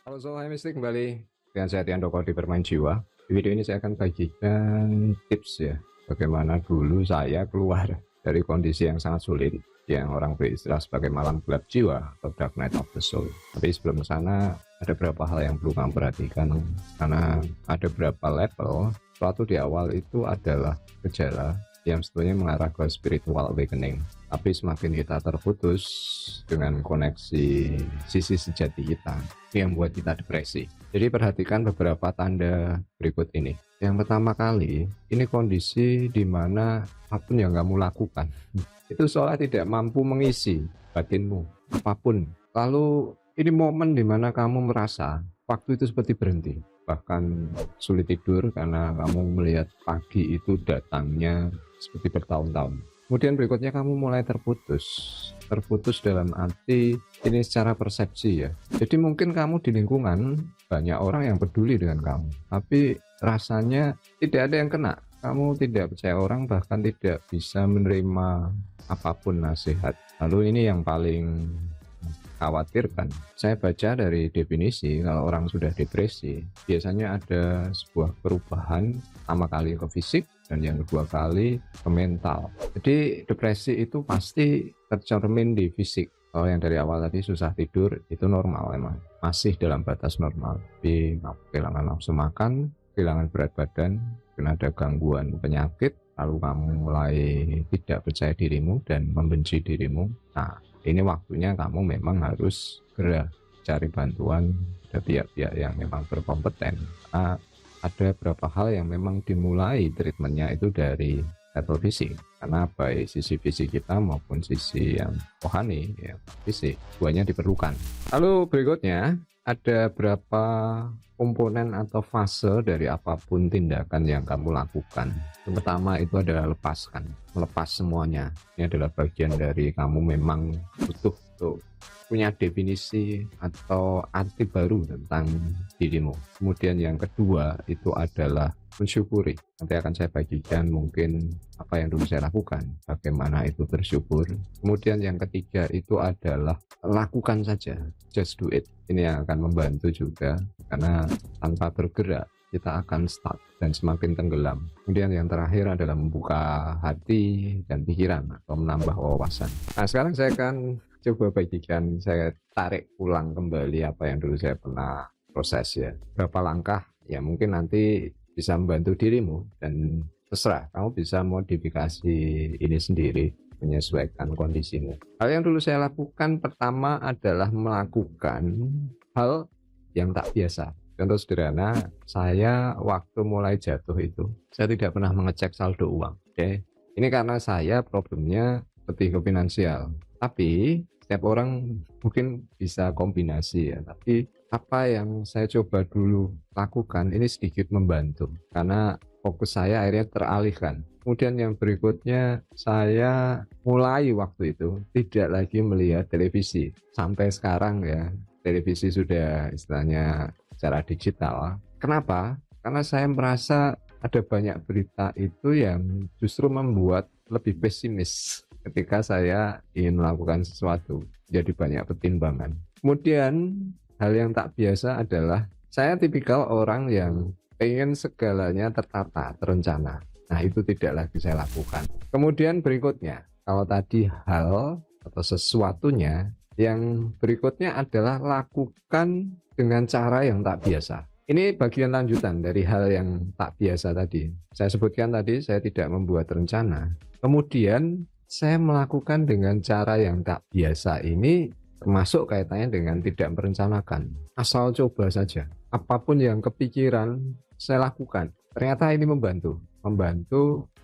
Halo Sohai Mistik, kembali dengan saya Tiandoko di Bermain Jiwa. Di video ini saya akan bagikan tips ya, bagaimana dulu saya keluar dari kondisi yang sangat sulit, yang orang beristilah sebagai malam gelap jiwa atau dark night of the soul. Tapi sebelum ke sana, ada beberapa hal yang perlu kamu perhatikan, karena ada beberapa level. Suatu di awal itu adalah gejala yang sebetulnya mengarah ke spiritual awakening, tapi semakin kita terputus dengan koneksi sisi sejati kita yang membuat kita depresi. Jadi perhatikan beberapa tanda berikut ini. Yang pertama kali, ini kondisi di mana apapun yang kamu lakukan itu seolah tidak mampu mengisi batinmu, apapun. Lalu ini momen di mana kamu merasa waktu itu seperti berhenti, bahkan sulit tidur karena kamu melihat pagi itu datangnya seperti bertahun-tahun. Kemudian berikutnya kamu mulai terputus dalam arti ini secara persepsi ya. Jadi mungkin kamu di lingkungan banyak orang yang peduli dengan kamu, tapi rasanya tidak ada yang kena. Kamu tidak percaya orang, bahkan tidak bisa menerima apapun nasihat. Lalu ini yang paling khawatirkan. Saya baca dari definisi, kalau orang sudah depresi, biasanya ada sebuah perubahan, pertama kali ke fisik, dan yang kedua kali ke mental. Jadi depresi itu pasti tercermin di fisik. Kalau yang dari awal tadi susah tidur, itu normal memang, masih dalam batas normal. Tapi kehilangan nafsu makan, kehilangan berat badan, kena ada gangguan penyakit, lalu kamu mulai tidak percaya dirimu dan membenci dirimu. Nah, ini waktunya kamu memang harus segera cari bantuan dari pihak-pihak yang memang berkompeten. Ada beberapa hal yang memang dimulai treatmentnya itu dari level fisik, karena baik sisi fisik kita maupun sisi yang rohani ya, fisik duanya diperlukan. Lalu berikutnya ada berapa komponen atau fase dari apapun tindakan yang kamu lakukan. Yang pertama itu adalah melepas semuanya. Ini adalah bagian dari kamu memang butuh untuk punya definisi atau arti baru tentang dirimu. Kemudian yang kedua itu adalah mensyukuri. Nanti akan saya bagikan mungkin apa yang dulu saya lakukan, bagaimana itu bersyukur. Kemudian yang ketiga itu adalah lakukan saja, just do it. Ini yang akan membantu juga, karena tanpa bergerak kita akan stuck dan semakin tenggelam. Kemudian yang terakhir adalah membuka hati dan pikiran atau menambah wawasan. Nah, sekarang saya akan coba bagikan, saya tarik ulang kembali apa yang dulu saya pernah proses ya. Berapa langkah ya, mungkin nanti bisa membantu dirimu, dan terserah kamu bisa modifikasi ini sendiri menyesuaikan kondisimu. Hal yang dulu saya lakukan pertama adalah melakukan hal yang tak biasa. Contoh sederhana, saya waktu mulai jatuh itu, saya tidak pernah mengecek saldo uang. Oke, ini karena saya problemnya lebih ke finansial. Tapi setiap orang mungkin bisa kombinasi ya. Tapi apa yang saya coba dulu lakukan ini sedikit membantu, karena fokus saya akhirnya teralihkan. Kemudian yang berikutnya, saya mulai waktu itu tidak lagi melihat televisi. Sampai sekarang ya, televisi sudah istilahnya secara digital. Kenapa? Karena saya merasa ada banyak berita itu yang justru membuat lebih pesimis ketika saya ingin melakukan sesuatu. Jadi banyak pertimbangan. Kemudian hal yang tak biasa adalah saya tipikal orang yang ingin segalanya tertata, terencana. Nah, itu tidak lagi saya lakukan. Kemudian berikutnya, kalau tadi hal atau sesuatunya, yang berikutnya adalah lakukan dengan cara yang tak biasa. Ini bagian lanjutan dari hal yang tak biasa tadi. Saya sebutkan tadi, saya tidak membuat rencana. Kemudian saya melakukan dengan cara yang tak biasa ini, termasuk kaitannya dengan tidak merencanakan. Asal coba saja. Apapun yang kepikiran, saya lakukan. Ternyata ini membantu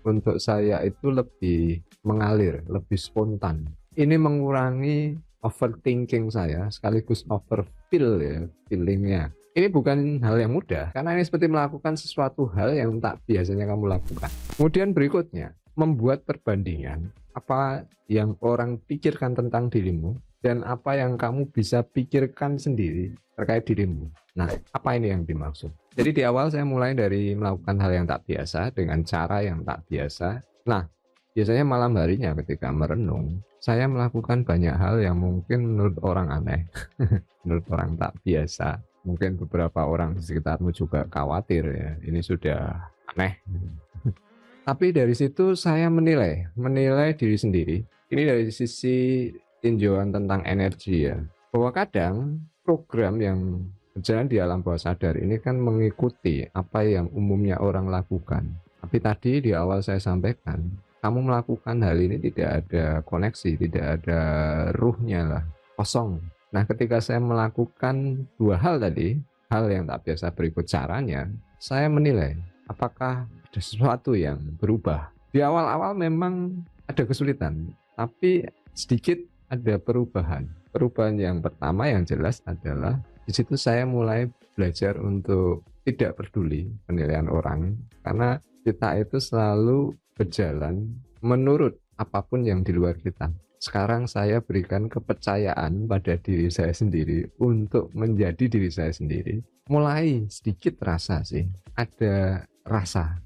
untuk saya itu lebih mengalir, lebih spontan. Ini mengurangi overthinking saya, sekaligus overfeel ya, feelingnya. Ini bukan hal yang mudah, karena ini seperti melakukan sesuatu hal yang tak biasanya kamu lakukan. Kemudian berikutnya, membuat perbandingan apa yang orang pikirkan tentang dirimu dan apa yang kamu bisa pikirkan sendiri terkait dirimu. Nah, apa ini yang dimaksud? Jadi di awal saya mulai dari melakukan hal yang tak biasa dengan cara yang tak biasa. Nah, biasanya malam harinya ketika merenung, saya melakukan banyak hal yang mungkin menurut orang aneh, menurut orang tak biasa. Mungkin beberapa orang di sekitarmu juga khawatir ya, ini sudah aneh. Tapi dari situ saya menilai diri sendiri. Ini dari sisi tinjauan tentang energi ya. Bahwa kadang program yang berjalan di alam bawah sadar ini kan mengikuti apa yang umumnya orang lakukan. Tapi tadi di awal saya sampaikan, kamu melakukan hal ini tidak ada koneksi, tidak ada ruhnya lah, kosong. Nah, ketika saya melakukan dua hal tadi, hal yang tak biasa berikut caranya, saya menilai apakah ada sesuatu yang berubah. Di awal-awal memang ada kesulitan, tapi sedikit ada perubahan. Perubahan yang pertama yang jelas adalah di situ saya mulai belajar untuk tidak peduli penilaian orang, karena kita itu selalu berjalan menurut apapun yang di luar kita. Sekarang saya berikan kepercayaan pada diri saya sendiri untuk menjadi diri saya sendiri. Mulai sedikit rasa sih, ada rasa,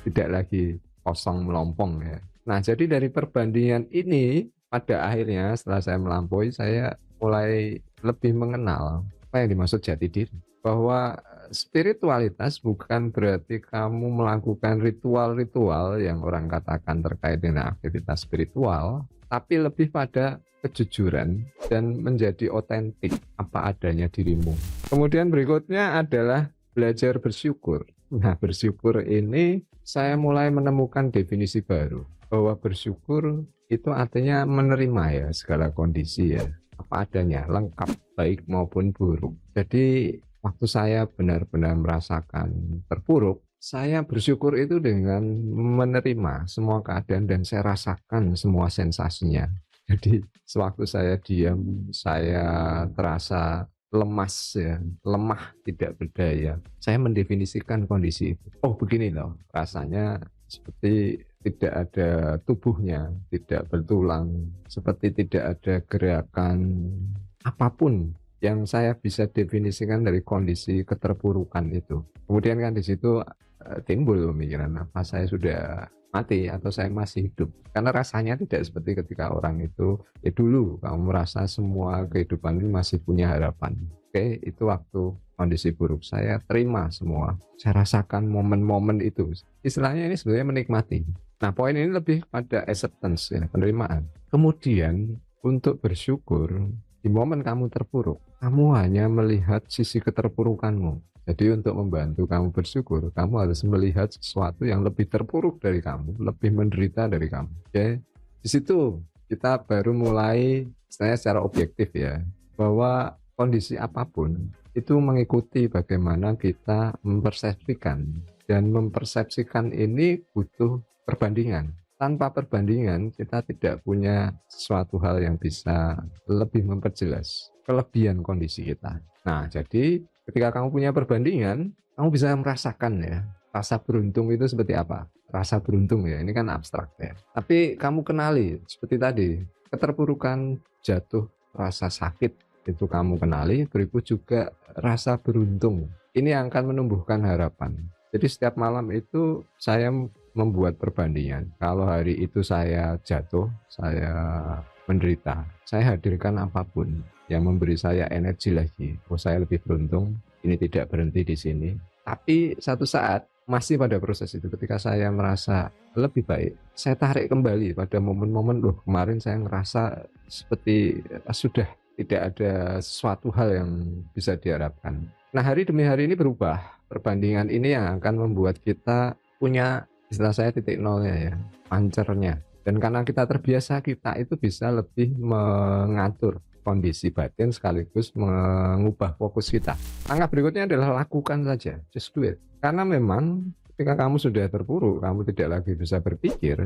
tidak lagi kosong melompong ya. Nah, jadi dari perbandingan ini pada akhirnya setelah saya melampaui, saya mulai lebih mengenal apa yang dimaksud jati diri. Bahwa spiritualitas bukan berarti kamu melakukan ritual-ritual yang orang katakan terkait dengan aktivitas spiritual, tapi lebih pada kejujuran dan menjadi otentik apa adanya dirimu. Kemudian berikutnya adalah belajar bersyukur. Nah, bersyukur ini saya mulai menemukan definisi baru, bahwa bersyukur itu artinya menerima ya segala kondisi ya, apa adanya, lengkap, baik maupun buruk. Jadi waktu saya benar-benar merasakan terpuruk, saya bersyukur itu dengan menerima semua keadaan dan saya rasakan semua sensasinya. Jadi sewaktu saya diam, saya terasa lemas ya, lemah, tidak berdaya. Saya mendefinisikan kondisi itu. Oh, begini loh, rasanya seperti tidak ada tubuhnya, tidak bertulang, seperti tidak ada gerakan apapun yang saya bisa definisikan dari kondisi keterpurukan itu. Kemudian kan di situ timbul pemikiran, apa saya sudah mati atau saya masih hidup, karena rasanya tidak seperti ketika orang itu dulu kamu merasa semua kehidupan ini masih punya harapan. Oke, itu waktu kondisi buruk, saya terima semua, saya rasakan momen-momen itu, istilahnya ini sebenarnya menikmati. Nah, poin ini lebih pada acceptance ya, penerimaan. Kemudian untuk bersyukur, di momen kamu terpuruk, kamu hanya melihat sisi keterpurukanmu. Jadi untuk membantu kamu bersyukur, kamu harus melihat sesuatu yang lebih terpuruk dari kamu, lebih menderita dari kamu. Oke, di situ kita baru mulai, saya secara objektif ya, bahwa kondisi apapun itu mengikuti bagaimana kita mempersepsikan, dan mempersepsikan ini butuh perbandingan. Tanpa perbandingan, kita tidak punya sesuatu hal yang bisa lebih memperjelas kelebihan kondisi kita. Nah, jadi ketika kamu punya perbandingan, kamu bisa merasakan ya, rasa beruntung itu seperti apa. Rasa beruntung ya, ini kan abstrak ya. Tapi kamu kenali, seperti tadi, keterpurukan, jatuh, rasa sakit, itu kamu kenali, berikut juga rasa beruntung. Ini yang akan menumbuhkan harapan. Jadi setiap malam itu saya membuat perbandingan. Kalau hari itu saya jatuh, saya menderita, saya hadirkan apapun yang memberi saya energi lagi. Oh, saya lebih beruntung, ini tidak berhenti di sini. Tapi satu saat, masih pada proses itu, ketika saya merasa lebih baik, saya tarik kembali pada momen-momen, loh kemarin saya ngerasa seperti sudah tidak ada sesuatu hal yang bisa diharapkan. Nah, hari demi hari ini berubah. Perbandingan ini yang akan membuat kita punya, istilah saya titik nolnya ya, pancernya. Dan karena kita terbiasa, kita itu bisa lebih mengatur kondisi batin sekaligus mengubah fokus kita. Langkah berikutnya adalah lakukan saja, just do it. Karena memang ketika kamu sudah terpuruk, kamu tidak lagi bisa berpikir,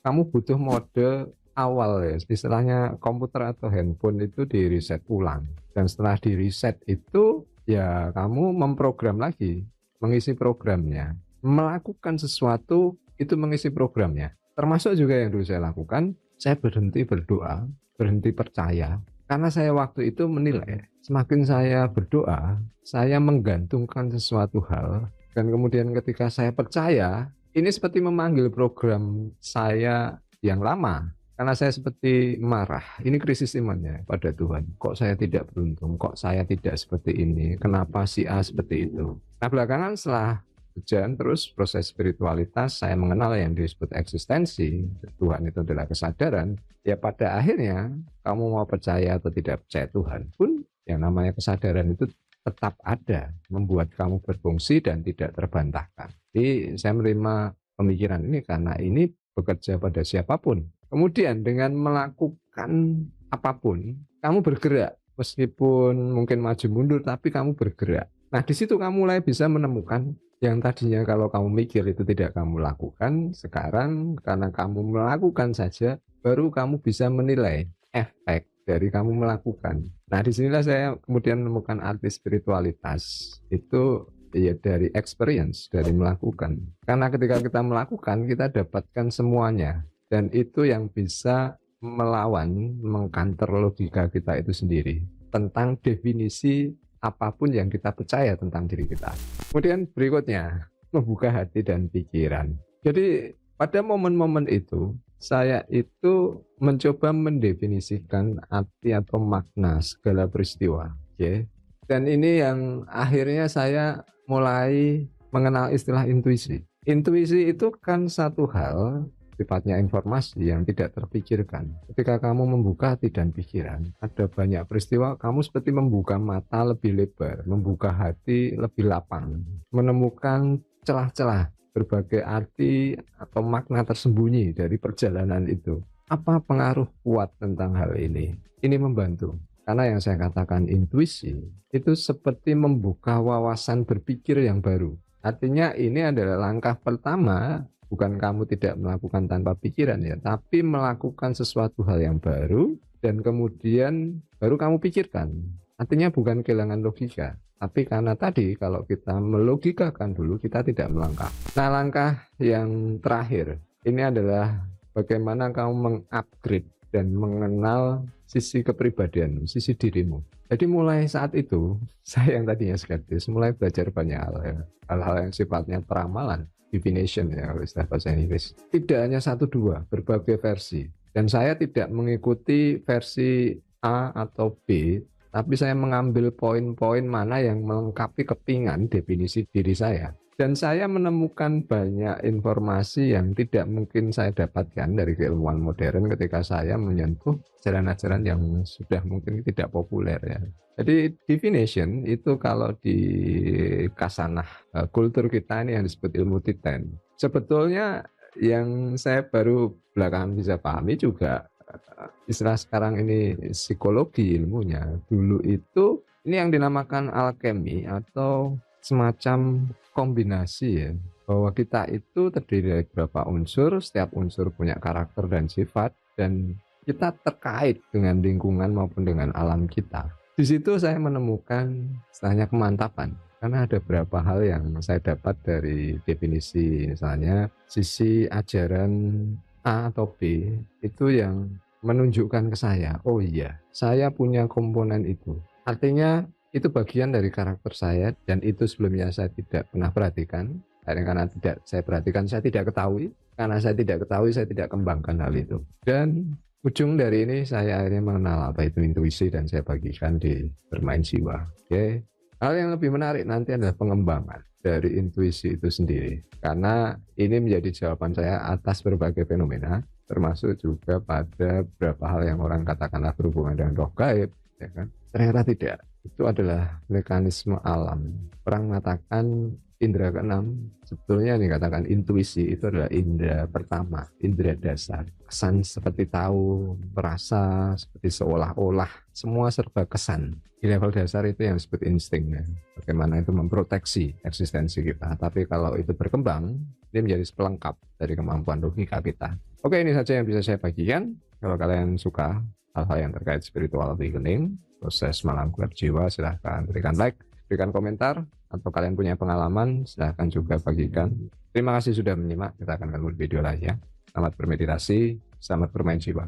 kamu butuh mode awal ya, istilahnya komputer atau handphone itu di reset ulang. Dan setelah di reset itu ya kamu memprogram lagi, mengisi programnya, melakukan sesuatu itu mengisi programnya. Termasuk juga yang dulu saya lakukan, saya berhenti berdoa, berhenti percaya, karena saya waktu itu menilai semakin saya berdoa, saya menggantungkan sesuatu hal, dan kemudian ketika saya percaya, ini seperti memanggil program saya yang lama karena saya seperti marah. Ini krisis imannya pada Tuhan. Kok saya tidak beruntung? Kok saya tidak seperti ini? Kenapa si A seperti itu? Nah, belakangan setelah berjalan terus proses spiritualitas, saya mengenal yang disebut eksistensi. Tuhan itu adalah kesadaran. Ya pada akhirnya, kamu mau percaya atau tidak percaya Tuhan pun, yang namanya kesadaran itu tetap ada, membuat kamu berfungsi dan tidak terbantahkan. Jadi saya menerima pemikiran ini karena ini bekerja pada siapapun. Kemudian dengan melakukan apapun, kamu bergerak. Meskipun mungkin maju mundur, tapi kamu bergerak. Nah, di situ kamu mulai bisa menemukan yang tadinya kalau kamu mikir itu tidak kamu lakukan, sekarang karena kamu melakukan saja, baru kamu bisa menilai efek dari kamu melakukan. Nah, disinilah saya kemudian menemukan arti spiritualitas. Itu ya dari experience, dari melakukan. Karena ketika kita melakukan, kita dapatkan semuanya. Dan itu yang bisa melawan, mengkanter logika kita itu sendiri. Tentang definisi apapun yang kita percaya tentang diri kita. Kemudian berikutnya, membuka hati dan pikiran. Jadi pada momen-momen itu, saya itu mencoba mendefinisikan arti atau makna segala peristiwa. Okay? Dan ini yang akhirnya saya mulai mengenal istilah intuisi. Intuisi itu kan satu hal, sifatnya informasi yang tidak terpikirkan. Ketika kamu membuka hati dan pikiran, ada banyak peristiwa, kamu seperti membuka mata lebih lebar, membuka hati lebih lapang, menemukan celah-celah berbagai arti atau makna tersembunyi dari perjalanan itu. Apa pengaruh kuat tentang hal ini? Ini membantu. Karena yang saya katakan intuisi, itu seperti membuka wawasan berpikir yang baru. Artinya ini adalah langkah pertama. Bukan kamu tidak melakukan tanpa pikiran ya, tapi melakukan sesuatu hal yang baru dan kemudian baru kamu pikirkan. Artinya bukan kehilangan logika, tapi karena tadi kalau kita melogikakan dulu, kita tidak melangkah. Nah, langkah yang terakhir ini adalah bagaimana kamu mengupgrade dan mengenal sisi kepribadian, sisi dirimu. Jadi mulai saat itu, saya yang tadinya skeptis, mulai belajar banyak hal ya. Hal-hal yang sifatnya peramalan, divination ya, kalau istilah bahasa Inggris. Tidak hanya satu dua, berbagai versi. Dan saya tidak mengikuti versi A atau B, tapi saya mengambil poin-poin mana yang melengkapi kepingan definisi diri saya. Dan saya menemukan banyak informasi yang tidak mungkin saya dapatkan dari keilmuan modern ketika saya menyentuh ajaran-ajaran yang sudah mungkin tidak populer ya. Jadi divination itu kalau di kasanah kultur kita ini yang disebut ilmu titen. Sebetulnya yang saya baru belakangan bisa pahami juga istilah sekarang ini psikologi ilmunya. Dulu itu ini yang dinamakan alkemi atau semacam kombinasi ya, bahwa kita itu terdiri dari beberapa unsur, setiap unsur punya karakter dan sifat, dan kita terkait dengan lingkungan maupun dengan alam kita. Di situ saya menemukan istilahnya kemantapan, karena ada beberapa hal yang saya dapat dari definisi, misalnya sisi ajaran A atau B itu yang menunjukkan ke saya, oh iya, saya punya komponen itu. Artinya itu bagian dari karakter saya, dan itu sebelumnya saya tidak pernah perhatikan. Karena tidak saya perhatikan, saya tidak ketahui. Karena saya tidak ketahui, saya tidak kembangkan hal itu. Dan ujung dari ini saya akhirnya mengenal apa itu intuisi, dan saya bagikan di Bermain Jiwa. Oke. Hal yang lebih menarik nanti adalah pengembangan dari intuisi itu sendiri. Karena ini menjadi jawaban saya atas berbagai fenomena, termasuk juga pada beberapa hal yang orang katakanlah berhubungan dengan roh gaib, ya kan? Ternyata tidak. Itu adalah mekanisme alam. Orang mengatakan indera keenam, sebetulnya dikatakan intuisi itu adalah indera pertama, indera dasar. Kesan seperti tahu, merasa, seperti seolah-olah, semua serba kesan. Di level dasar itu yang disebut insting ya. Bagaimana itu memproteksi eksistensi kita. Tapi kalau itu berkembang, ini menjadi pelengkap dari kemampuan logika kita. Oke, ini saja yang bisa saya bagikan. Kalau kalian suka hal-hal yang terkait spiritual awakening, proses malam gelap jiwa, silahkan berikan like, berikan komentar, atau kalian punya pengalaman, silahkan juga bagikan. Terima kasih sudah menyimak, kita akan ketemu di video lainnya. Selamat bermeditasi, selamat bermain jiwa.